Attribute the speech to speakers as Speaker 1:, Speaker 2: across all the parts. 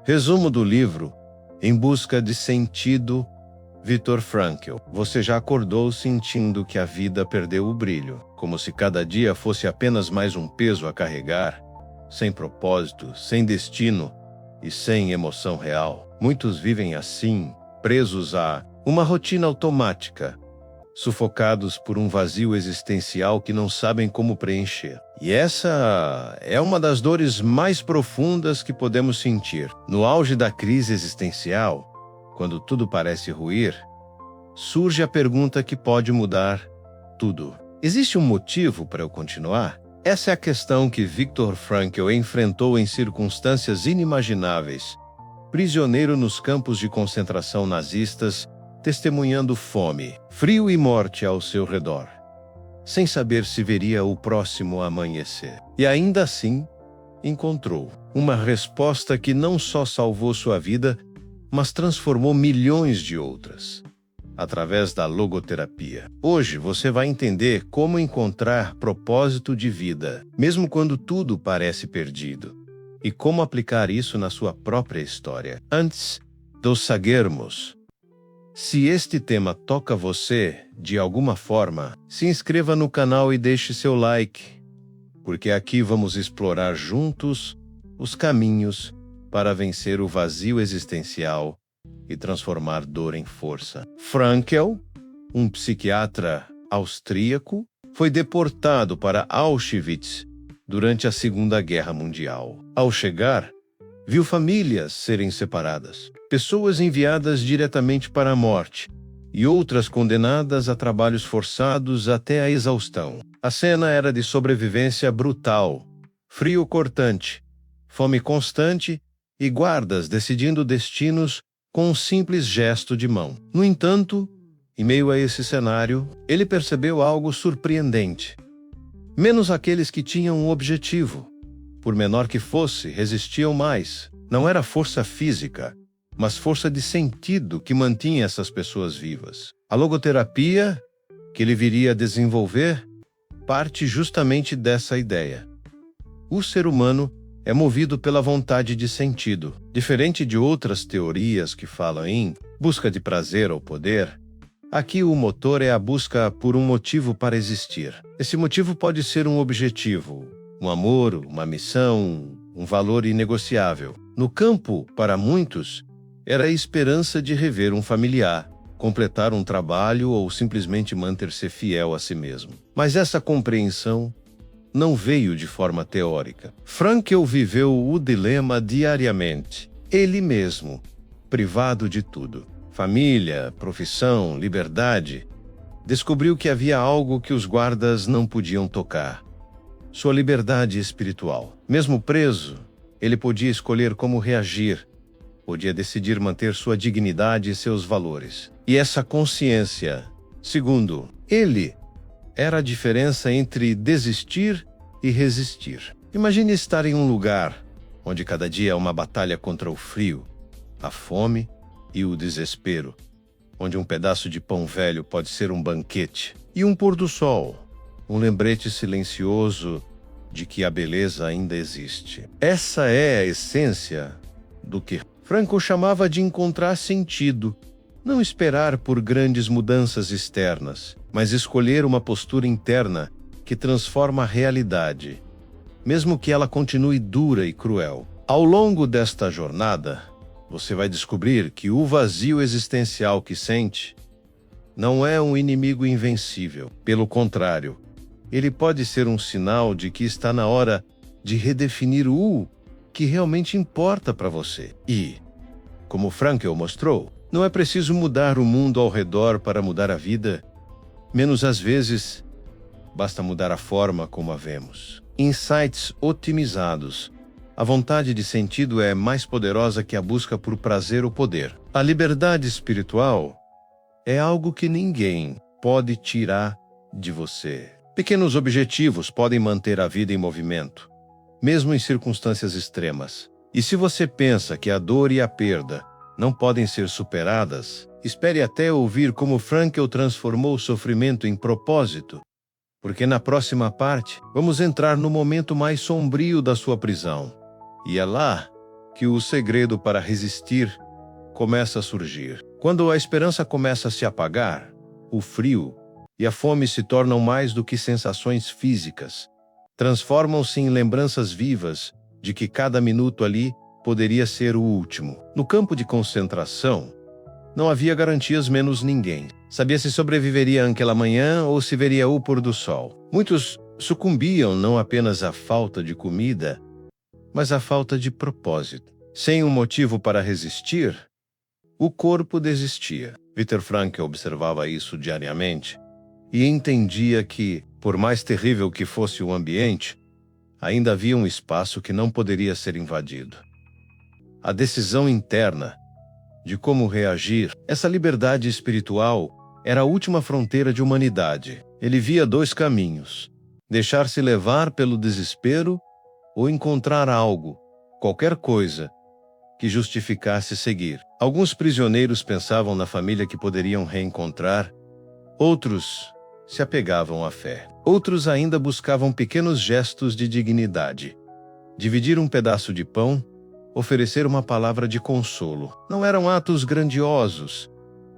Speaker 1: Resumo do livro: Em Busca de Sentido, Viktor Frankl. Você já acordou sentindo que a vida perdeu o brilho, como se cada dia fosse apenas mais um peso a carregar, sem propósito, sem destino e sem emoção real? Muitos vivem assim, presos a uma rotina automática, sufocados por um vazio existencial que não sabem como preencher. E essa é uma das dores mais profundas que podemos sentir. No auge da crise existencial, quando tudo parece ruir, surge a pergunta que pode mudar tudo. Existe um motivo para eu continuar? Essa é a questão que Viktor Frankl enfrentou em circunstâncias inimagináveis, prisioneiro nos campos de concentração nazistas, testemunhando fome, frio e morte ao seu redor, sem saber se veria o próximo amanhecer. E ainda assim, encontrou uma resposta que não só salvou sua vida, mas transformou milhões de outras, através da logoterapia. Hoje você vai entender como encontrar propósito de vida, mesmo quando tudo parece perdido, e como aplicar isso na sua própria história. Antes de seguirmos, se este tema toca você de alguma forma, se inscreva no canal e deixe seu like, porque aqui vamos explorar juntos os caminhos para vencer o vazio existencial e transformar dor em força. Frankl, um psiquiatra austríaco, foi deportado para Auschwitz durante a Segunda Guerra Mundial. Ao chegar, viu famílias serem separadas, pessoas enviadas diretamente para a morte e outras condenadas a trabalhos forçados até a exaustão. A cena era de sobrevivência brutal, frio cortante, fome constante e guardas decidindo destinos com um simples gesto de mão. No entanto, em meio a esse cenário, ele percebeu algo surpreendente. Menos aqueles que tinham um objetivo, por menor que fosse, resistiam mais. Não era força física, mas força de sentido que mantinha essas pessoas vivas. A logoterapia, que ele viria a desenvolver, parte justamente dessa ideia. O ser humano é movido pela vontade de sentido. Diferente de outras teorias que falam em busca de prazer ou poder, aqui o motor é a busca por um motivo para existir. Esse motivo pode ser um objetivo, um amor, uma missão, um valor inegociável. No campo, para muitos, era a esperança de rever um familiar, completar um trabalho ou simplesmente manter-se fiel a si mesmo. Mas essa compreensão não veio de forma teórica. Frankl viveu o dilema diariamente, ele mesmo, privado de tudo. Família, profissão, liberdade. Descobriu que havia algo que os guardas não podiam tocar: sua liberdade espiritual. Mesmo preso, ele podia escolher como reagir, podia decidir manter sua dignidade e seus valores. E essa consciência, segundo ele, era a diferença entre desistir e resistir. Imagine estar em um lugar onde cada dia é uma batalha contra o frio, a fome e o desespero, onde um pedaço de pão velho pode ser um banquete, e um pôr do sol, um lembrete silencioso de que a beleza ainda existe. Essa é a essência do que Frankl chamava de encontrar sentido. Não esperar por grandes mudanças externas, mas escolher uma postura interna que transforma a realidade, mesmo que ela continue dura e cruel. Ao longo desta jornada, você vai descobrir que o vazio existencial que sente não é um inimigo invencível. Pelo contrário, ele pode ser um sinal de que está na hora de redefinir o que realmente importa para você. E, como Frankl mostrou, não é preciso mudar o mundo ao redor para mudar a vida. Menos às vezes, basta mudar a forma como a vemos. Insights otimizados. A vontade de sentido é mais poderosa que a busca por prazer ou poder. A liberdade espiritual é algo que ninguém pode tirar de você. Pequenos objetivos podem manter a vida em movimento, mesmo em circunstâncias extremas. E se você pensa que a dor e a perda não podem ser superadas, espere até ouvir como Frankl transformou o sofrimento em propósito, porque na próxima parte vamos entrar no momento mais sombrio da sua prisão. E é lá que o segredo para resistir começa a surgir. Quando a esperança começa a se apagar, o frio e a fome se tornam mais do que sensações físicas. Transformam-se em lembranças vivas de que cada minuto ali poderia ser o último. No campo de concentração, não havia garantias menos ninguém. Sabia se sobreviveria àquela manhã ou se veria o pôr do sol. Muitos sucumbiam não apenas à falta de comida, mas à falta de propósito. Sem um motivo para resistir, o corpo desistia. Viktor Frankl observava isso diariamente e entendia que, por mais terrível que fosse o ambiente, ainda havia um espaço que não poderia ser invadido. A decisão interna de como reagir, essa liberdade espiritual, era a última fronteira de humanidade. Ele via dois caminhos: deixar-se levar pelo desespero ou encontrar algo, qualquer coisa, que justificasse seguir. Alguns prisioneiros pensavam na família que poderiam reencontrar, outros se apegavam à fé. Outros ainda buscavam pequenos gestos de dignidade. Dividir um pedaço de pão, oferecer uma palavra de consolo. Não eram atos grandiosos,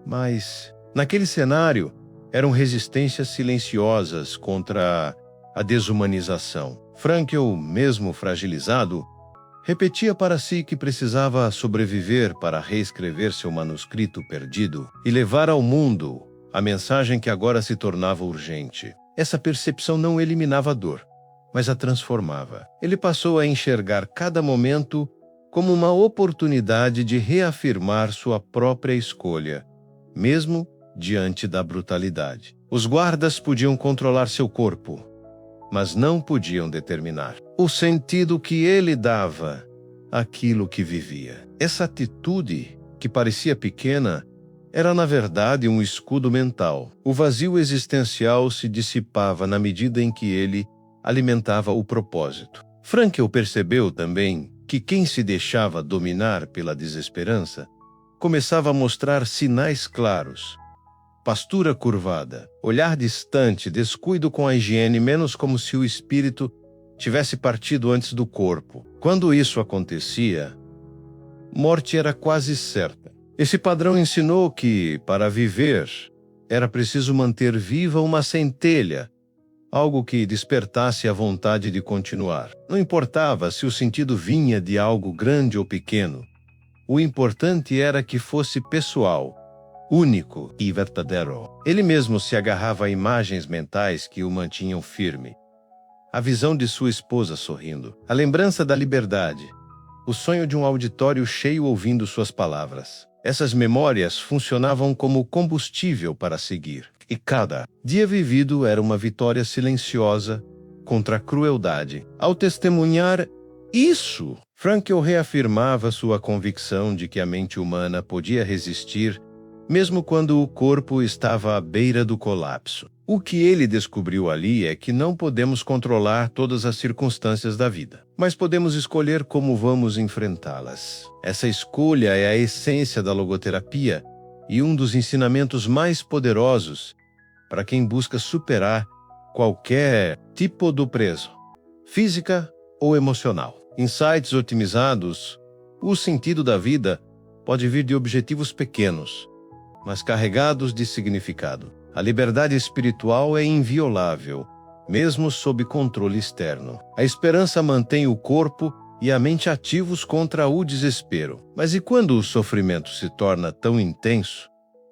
Speaker 1: mas, naquele cenário, eram resistências silenciosas contra a desumanização. Frankl, mesmo fragilizado, repetia para si que precisava sobreviver para reescrever seu manuscrito perdido e levar ao mundo a mensagem que agora se tornava urgente. Essa percepção não eliminava a dor, mas a transformava. Ele passou a enxergar cada momento como uma oportunidade de reafirmar sua própria escolha, mesmo diante da brutalidade. Os guardas podiam controlar seu corpo, mas não podiam determinar o sentido que ele dava àquilo que vivia. Essa atitude, que parecia pequena, era na verdade um escudo mental. O vazio existencial se dissipava na medida em que ele alimentava o propósito. Frankl percebeu também que quem se deixava dominar pela desesperança começava a mostrar sinais claros: postura curvada, olhar distante, descuido com a higiene, menos como se o espírito tivesse partido antes do corpo. Quando isso acontecia, morte era quase certa. Esse padrão ensinou que, para viver, era preciso manter viva uma centelha, algo que despertasse a vontade de continuar. Não importava se o sentido vinha de algo grande ou pequeno. O importante era que fosse pessoal, único e verdadeiro. Ele mesmo se agarrava a imagens mentais que o mantinham firme. A visão de sua esposa sorrindo, a lembrança da liberdade, o sonho de um auditório cheio ouvindo suas palavras. Essas memórias funcionavam como combustível para seguir. E cada dia vivido era uma vitória silenciosa contra a crueldade. Ao testemunhar isso, Frankl reafirmava sua convicção de que a mente humana podia resistir mesmo quando o corpo estava à beira do colapso. O que ele descobriu ali é que não podemos controlar todas as circunstâncias da vida, mas podemos escolher como vamos enfrentá-las. Essa escolha é a essência da logoterapia e um dos ensinamentos mais poderosos para quem busca superar qualquer tipo de preso, física ou emocional. Insights otimizados, o sentido da vida pode vir de objetivos pequenos, mas carregados de significado. A liberdade espiritual é inviolável, mesmo sob controle externo. A esperança mantém o corpo e a mente ativos contra o desespero. Mas e quando o sofrimento se torna tão intenso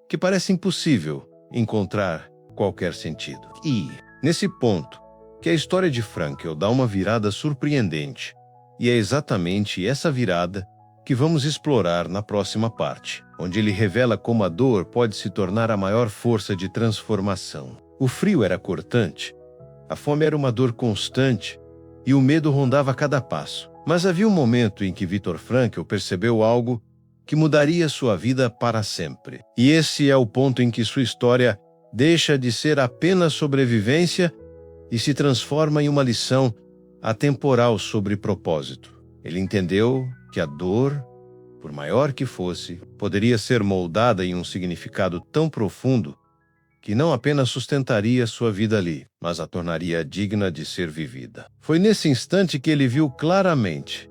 Speaker 1: que parece impossível encontrar qualquer sentido? E, nesse ponto, que a história de Frankl dá uma virada surpreendente. E é exatamente essa virada que vamos explorar na próxima parte, onde ele revela como a dor pode se tornar a maior força de transformação. O frio era cortante, a fome era uma dor constante e o medo rondava a cada passo. Mas havia um momento em que Viktor Frankl percebeu algo que mudaria sua vida para sempre. E esse é o ponto em que sua história deixa de ser apenas sobrevivência e se transforma em uma lição atemporal sobre propósito. Ele entendeu que a dor, por maior que fosse, poderia ser moldada em um significado tão profundo que não apenas sustentaria sua vida ali, mas a tornaria digna de ser vivida. Foi nesse instante que ele viu claramente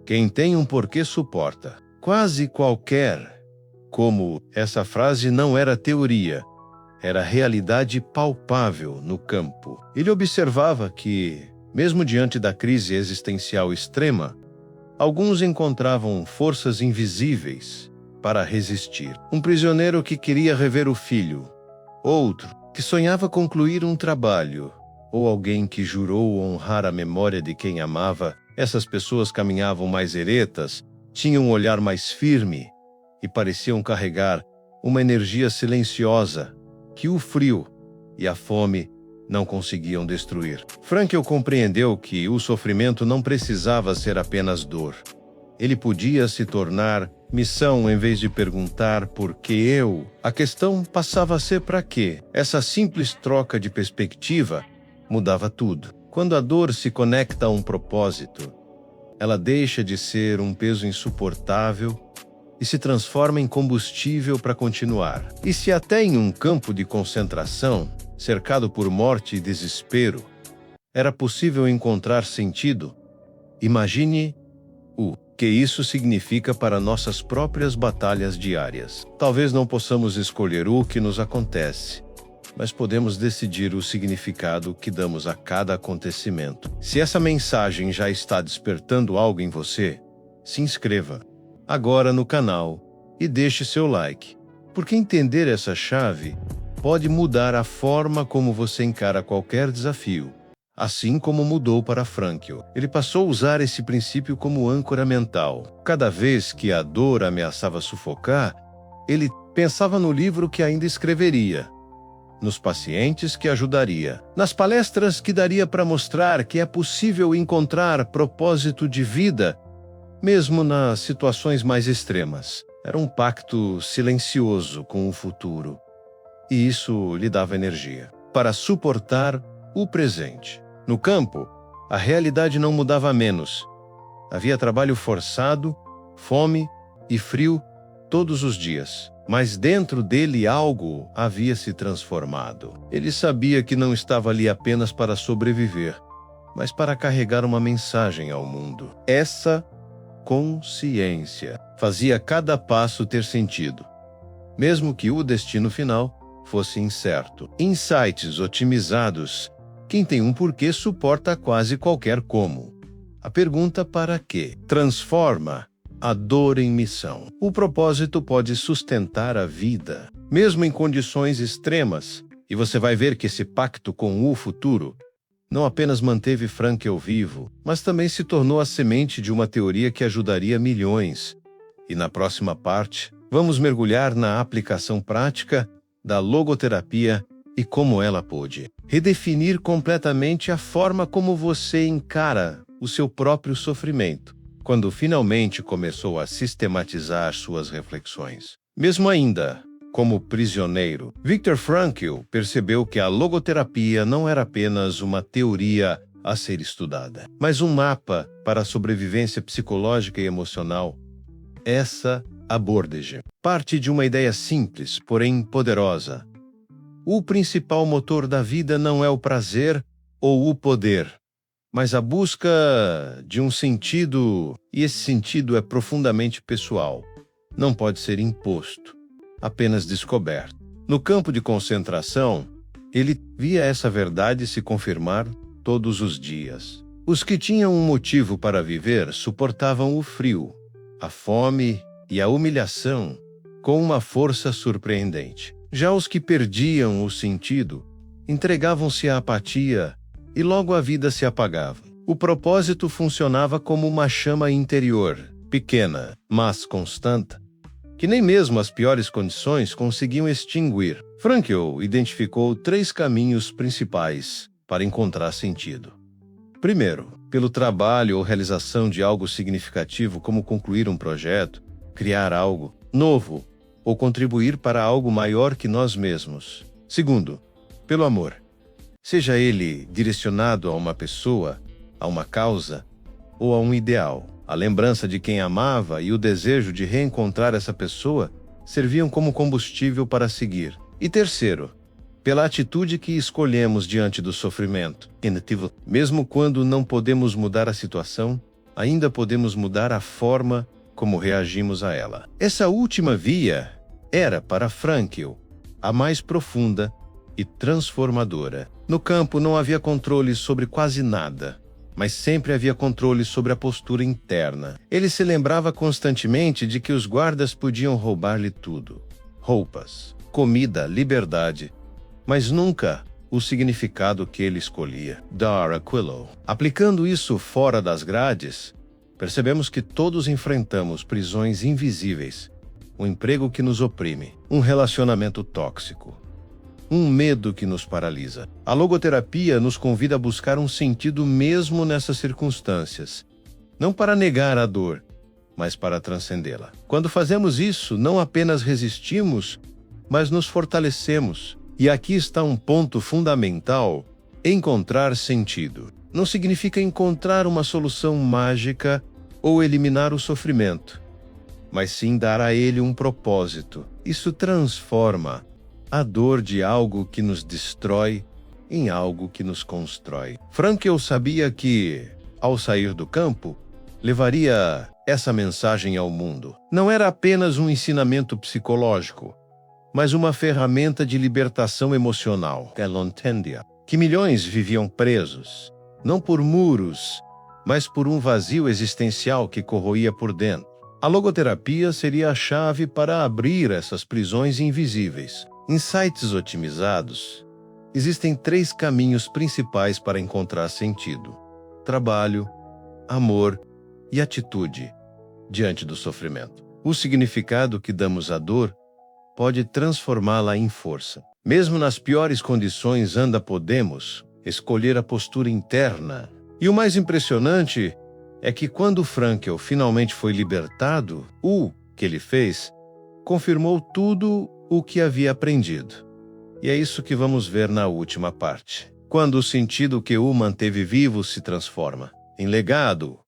Speaker 1: Quem tem um porquê suporta. Quase qualquer. Como essa frase não era teoria, era realidade palpável no campo. Ele observava que, mesmo diante da crise existencial extrema, alguns encontravam forças invisíveis para resistir. Um prisioneiro que queria rever o filho, outro que sonhava concluir um trabalho, ou alguém que jurou honrar a memória de quem amava. Essas pessoas caminhavam mais eretas, tinham um olhar mais firme e pareciam carregar uma energia silenciosa que o frio e a fome não conseguiam destruir. Frankl compreendeu que o sofrimento não precisava ser apenas dor. Ele podia se tornar missão em vez de perguntar por que eu. A questão passava a ser para quê. Essa simples troca de perspectiva mudava tudo. Quando a dor se conecta a um propósito, ela deixa de ser um peso insuportável e se transforma em combustível para continuar. E se até em um campo de concentração, cercado por morte e desespero, era possível encontrar sentido, imagine o que isso significa para nossas próprias batalhas diárias. Talvez não possamos escolher o que nos acontece, mas podemos decidir o significado que damos a cada acontecimento. Se essa mensagem já está despertando algo em você, se inscreva agora no canal e deixe seu like, porque entender essa chave pode mudar a forma como você encara qualquer desafio, assim como mudou para Frankl. Ele passou a usar esse princípio como âncora mental. Cada vez que a dor ameaçava sufocar, ele pensava no livro que ainda escreveria, nos pacientes que ajudaria, nas palestras que daria para mostrar que é possível encontrar propósito de vida, mesmo nas situações mais extremas. Era um pacto silencioso com o futuro, e isso lhe dava energia para suportar o presente. No campo, a realidade não mudava menos. Havia trabalho forçado, fome e frio todos os dias. Mas dentro dele algo havia se transformado. Ele sabia que não estava ali apenas para sobreviver, mas para carregar uma mensagem ao mundo. Essa consciência fazia cada passo ter sentido, mesmo que o destino final fosse incerto. Insights otimizados. Quem tem um porquê suporta quase qualquer como. A pergunta para quê transforma a dor em missão. O propósito pode sustentar a vida, mesmo em condições extremas, e você vai ver que esse pacto com o futuro não apenas manteve Frankl vivo, mas também se tornou a semente de uma teoria que ajudaria milhões. E na próxima parte, vamos mergulhar na aplicação prática da logoterapia e como ela pôde redefinir completamente a forma como você encara o seu próprio sofrimento, quando finalmente começou a sistematizar suas reflexões. Mesmo ainda como prisioneiro, Viktor Frankl percebeu que a logoterapia não era apenas uma teoria a ser estudada, mas um mapa para a sobrevivência psicológica e emocional. Essa abordagem parte de uma ideia simples, porém poderosa. O principal motor da vida não é o prazer ou o poder, mas a busca de um sentido, e esse sentido é profundamente pessoal. Não pode ser imposto, apenas descoberto. No campo de concentração, ele via essa verdade se confirmar todos os dias. Os que tinham um motivo para viver suportavam o frio, a fome e a humilhação com uma força surpreendente. Já os que perdiam o sentido entregavam-se à apatia e logo a vida se apagava. O propósito funcionava como uma chama interior, pequena, mas constante, que nem mesmo as piores condições conseguiam extinguir. Frankl identificou 3 caminhos principais para encontrar sentido. Primeiro, pelo trabalho ou realização de algo significativo, como concluir um projeto, criar algo novo ou contribuir para algo maior que nós mesmos. Segundo, pelo amor. Seja ele direcionado a uma pessoa, a uma causa ou a um ideal. A lembrança de quem amava e o desejo de reencontrar essa pessoa serviam como combustível para seguir. E terceiro, pela atitude que escolhemos diante do sofrimento. Mesmo quando não podemos mudar a situação, ainda podemos mudar a forma como reagimos a ela. Essa última via era, para Frankl, a mais profunda e transformadora. No campo não havia controle sobre quase nada, mas sempre havia controle sobre a postura interna. Ele se lembrava constantemente de que os guardas podiam roubar-lhe tudo: roupas, comida, liberdade, mas nunca o significado que ele escolhia. Dar Aquilo. Aplicando isso fora das grades, percebemos que todos enfrentamos prisões invisíveis, um emprego que nos oprime, um relacionamento tóxico, um medo que nos paralisa. A logoterapia nos convida a buscar um sentido mesmo nessas circunstâncias, não para negar a dor, mas para transcendê-la. Quando fazemos isso, não apenas resistimos, mas nos fortalecemos. E aqui está um ponto fundamental: encontrar sentido. Não significa encontrar uma solução mágica ou eliminar o sofrimento, mas sim dar a ele um propósito. Isso transforma a dor de algo que nos destrói em algo que nos constrói. Frankl sabia que, ao sair do campo, levaria essa mensagem ao mundo. Não era apenas um ensinamento psicológico, mas uma ferramenta de libertação emocional, que milhões viviam presos, não por muros, mas por um vazio existencial que corroía por dentro. A logoterapia seria a chave para abrir essas prisões invisíveis. Em sites otimizados, existem 3 caminhos principais para encontrar sentido: trabalho, amor e atitude diante do sofrimento. O significado que damos à dor pode transformá-la em força. Mesmo nas piores condições, podemos escolher a postura interna. E o mais impressionante é que quando Frankl finalmente foi libertado, o que ele fez confirmou tudo o que havia aprendido. E é isso que vamos ver na última parte. Quando o sentido que o manteve vivo se transforma em legado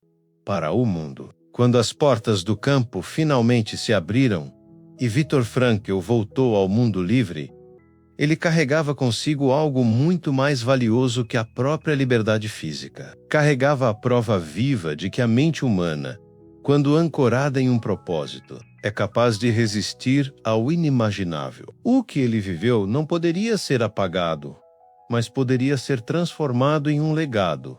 Speaker 1: para o mundo. Quando as portas do campo finalmente se abriram e Viktor Frankl voltou ao mundo livre, ele carregava consigo algo muito mais valioso que a própria liberdade física. Carregava a prova viva de que a mente humana, quando ancorada em um propósito, é capaz de resistir ao inimaginável. O que ele viveu não poderia ser apagado, mas poderia ser transformado em um legado.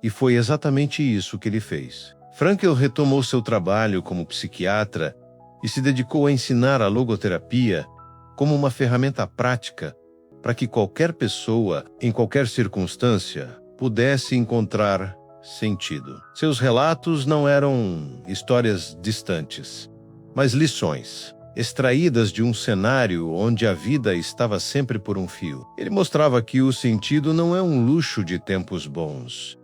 Speaker 1: E foi exatamente isso que ele fez. Frankl retomou seu trabalho como psiquiatra e se dedicou a ensinar a logoterapia como uma ferramenta prática para que qualquer pessoa, em qualquer circunstância, pudesse encontrar sentido. Seus relatos não eram histórias distantes, mas lições, extraídas de um cenário onde a vida estava sempre por um fio. Ele mostrava que o sentido não é um luxo de tempos bons,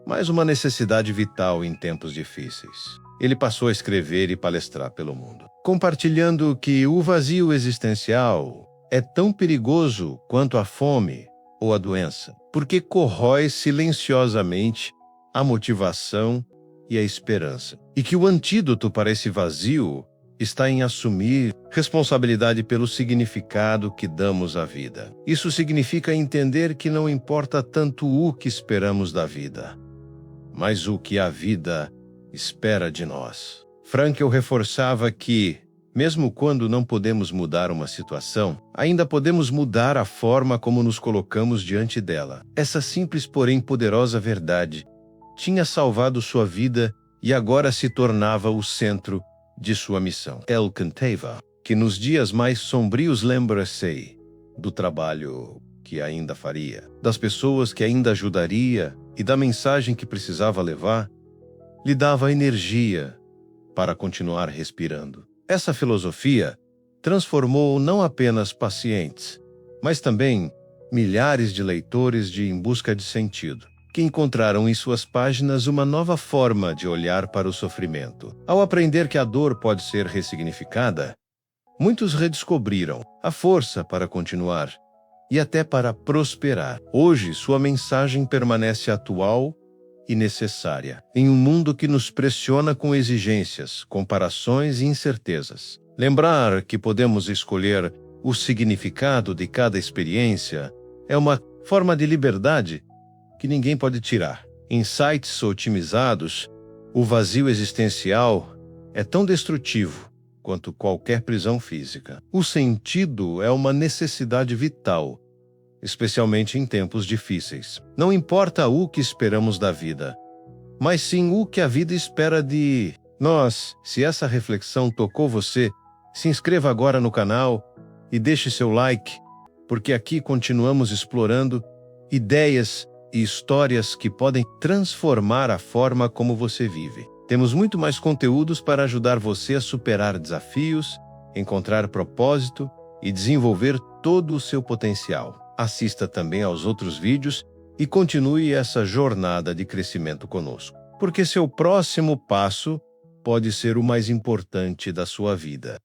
Speaker 1: mas uma necessidade vital em tempos difíceis. Ele passou a escrever e palestrar pelo mundo, compartilhando que o vazio existencial é tão perigoso quanto a fome ou a doença, porque corrói silenciosamente a motivação e a esperança. E que o antídoto para esse vazio está em assumir responsabilidade pelo significado que damos à vida. Isso significa entender que não importa tanto o que esperamos da vida, mas o que a vida espera de nós. Frankl reforçava que, mesmo quando não podemos mudar uma situação, ainda podemos mudar a forma como nos colocamos diante dela. Essa simples, porém poderosa verdade tinha salvado sua vida e agora se tornava o centro de sua missão. El Cantava, que nos dias mais sombrios lembra-se do trabalho que ainda faria, das pessoas que ainda ajudaria e da mensagem que precisava levar, lhe dava energia para continuar respirando. Essa filosofia transformou não apenas pacientes, mas também milhares de leitores de Em Busca de Sentido, que encontraram em suas páginas uma nova forma de olhar para o sofrimento. Ao aprender que a dor pode ser ressignificada, muitos redescobriram a força para continuar e até para prosperar. Hoje, sua mensagem permanece atual e necessária, em um mundo que nos pressiona com exigências, comparações e incertezas. Lembrar que podemos escolher o significado de cada experiência é uma forma de liberdade que ninguém pode tirar. Em sites otimizados, O vazio existencial é tão destrutivo quanto qualquer prisão física. O sentido é uma necessidade vital, especialmente em tempos difíceis. Não importa o que esperamos da vida, mas sim o que a vida espera de nós. Se essa reflexão tocou você, se inscreva agora no canal e deixe seu like, porque aqui continuamos explorando ideias e histórias que podem transformar a forma como você vive. Temos muito mais conteúdos para ajudar você a superar desafios, encontrar propósito e desenvolver todo o seu potencial. Assista também aos outros vídeos e continue essa jornada de crescimento conosco, porque seu próximo passo pode ser o mais importante da sua vida.